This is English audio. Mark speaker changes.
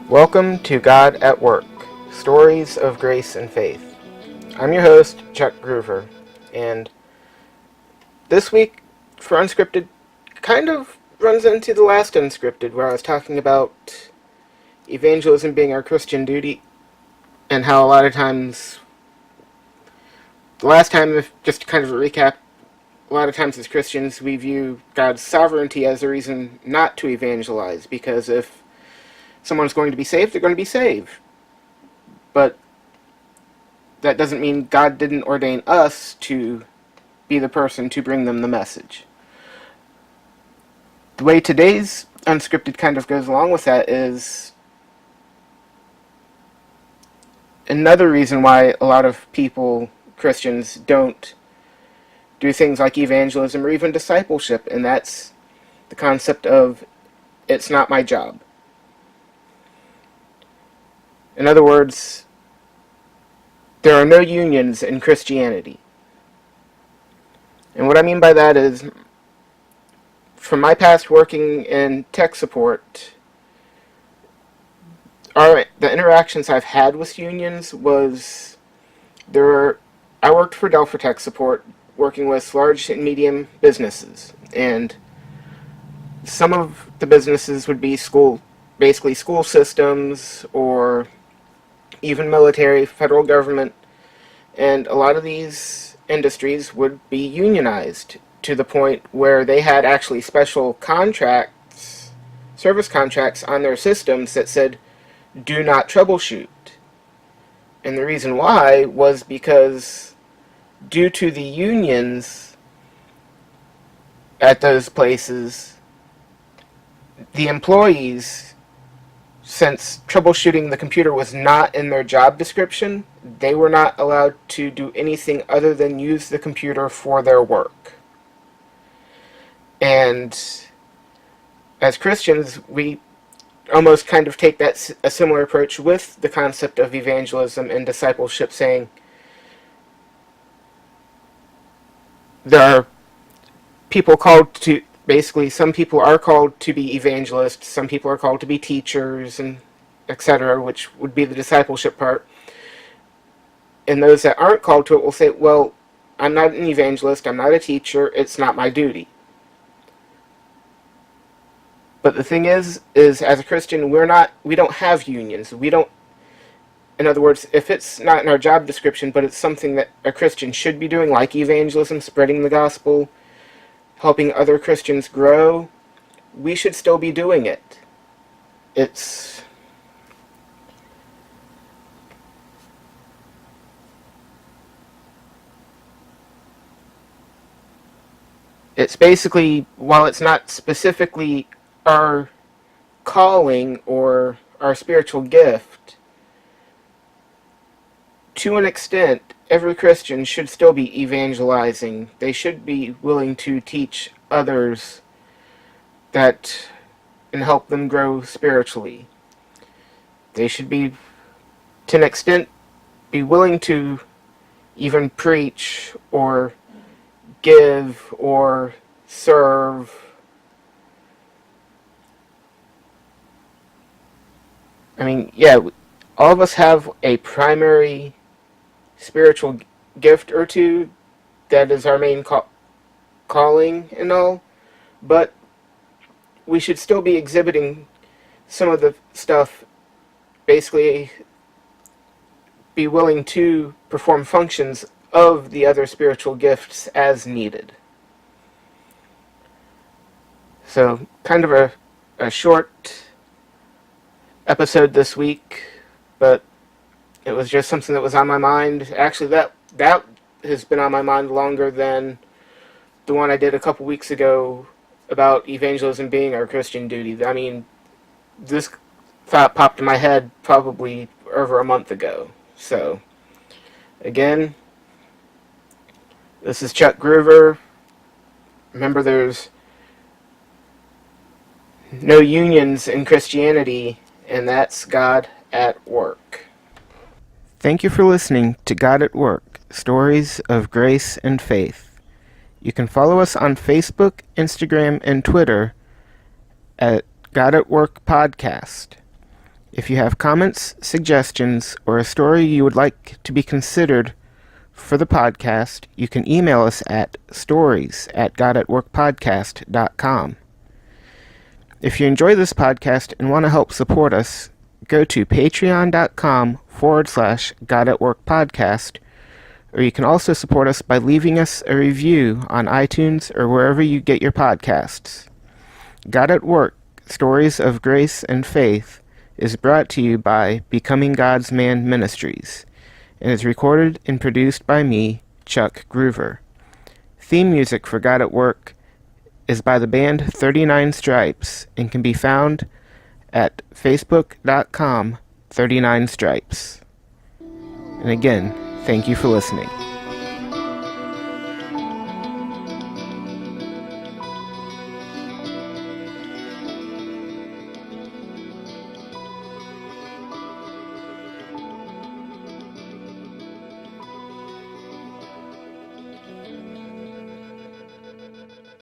Speaker 1: Welcome to God at Work, Stories of Grace and Faith. I'm your host, Chuck Groover, and this week for Unscripted kind of runs into the last Unscripted, where I was talking about evangelism being our Christian duty, and how a lot of times, the last time, just to kind of recap, a lot of times as Christians we view God's sovereignty as a reason not to evangelize, because if someone's going to be saved, they're going to be saved. But that doesn't mean God didn't ordain us to be the person to bring them the message. The way today's Unscripted kind of goes along with that is another reason why a lot of people, Christians, don't do things like evangelism or even discipleship, and that's the concept of it's not my job. In other words, there are no unions in Christianity. And what I mean by that is, from my past working in tech support, the interactions I've had with unions was, I worked for Dell for tech support, working with large and medium businesses, and some of the businesses would be basically school systems, or even military, federal government, and a lot of these industries would be unionized to the point where they had actually special contracts, service contracts on their systems that said, do not troubleshoot. And the reason why was because due to the unions at those places, the employees, since troubleshooting the computer was not in their job description, they were not allowed to do anything other than use the computer for their work. And as Christians, we almost kind of take a similar approach with the concept of evangelism and discipleship, saying there are people called to, basically, some people are called to be evangelists, some people are called to be teachers, and etc., which would be the discipleship part. And those that aren't called to it will say, well, I'm not an evangelist, I'm not a teacher, it's not my duty. But the thing is as a Christian, we don't have unions. In other words, if it's not in our job description, but it's something that a Christian should be doing, like evangelism, spreading the gospel, helping other Christians grow, we should still be doing it. It's basically, while it's not specifically our calling or our spiritual gift, to an extent, every Christian should still be evangelizing. They should be willing to teach others that and help them grow spiritually. They should be, to an extent, be willing to even preach or give or serve. I mean, yeah, all of us have a primary spiritual gift or two that is our main calling and all, but we should still be exhibiting some of the stuff, basically be willing to perform functions of the other spiritual gifts as needed. So, kind of a short episode this week, but it was just something that was on my mind. Actually, that has been on my mind longer than the one I did a couple weeks ago about evangelism being our Christian duty. I mean, this thought popped in my head probably over a month ago. So, again, this is Chuck Groover. Remember, there's no unions in Christianity, and that's God at Work. Thank you for listening to God at Work, Stories of Grace and Faith. You can follow us on Facebook, Instagram, and Twitter at God at Work Podcast. If you have comments, suggestions, or a story you would like to be considered for the podcast, you can email us at stories@godatworkpodcast.com. If you enjoy this podcast and want to help support us, go to patreon.com/GodAtWorkPodcast, or you can also support us by leaving us a review on iTunes or wherever you get your podcasts. God at Work, Stories of Grace and Faith is brought to you by Becoming God's Man Ministries and is recorded and produced by me, Chuck Groover. Theme music for God at Work is by the band 39 Stripes and can be found at facebook.com/39stripes. And again, thank you for listening.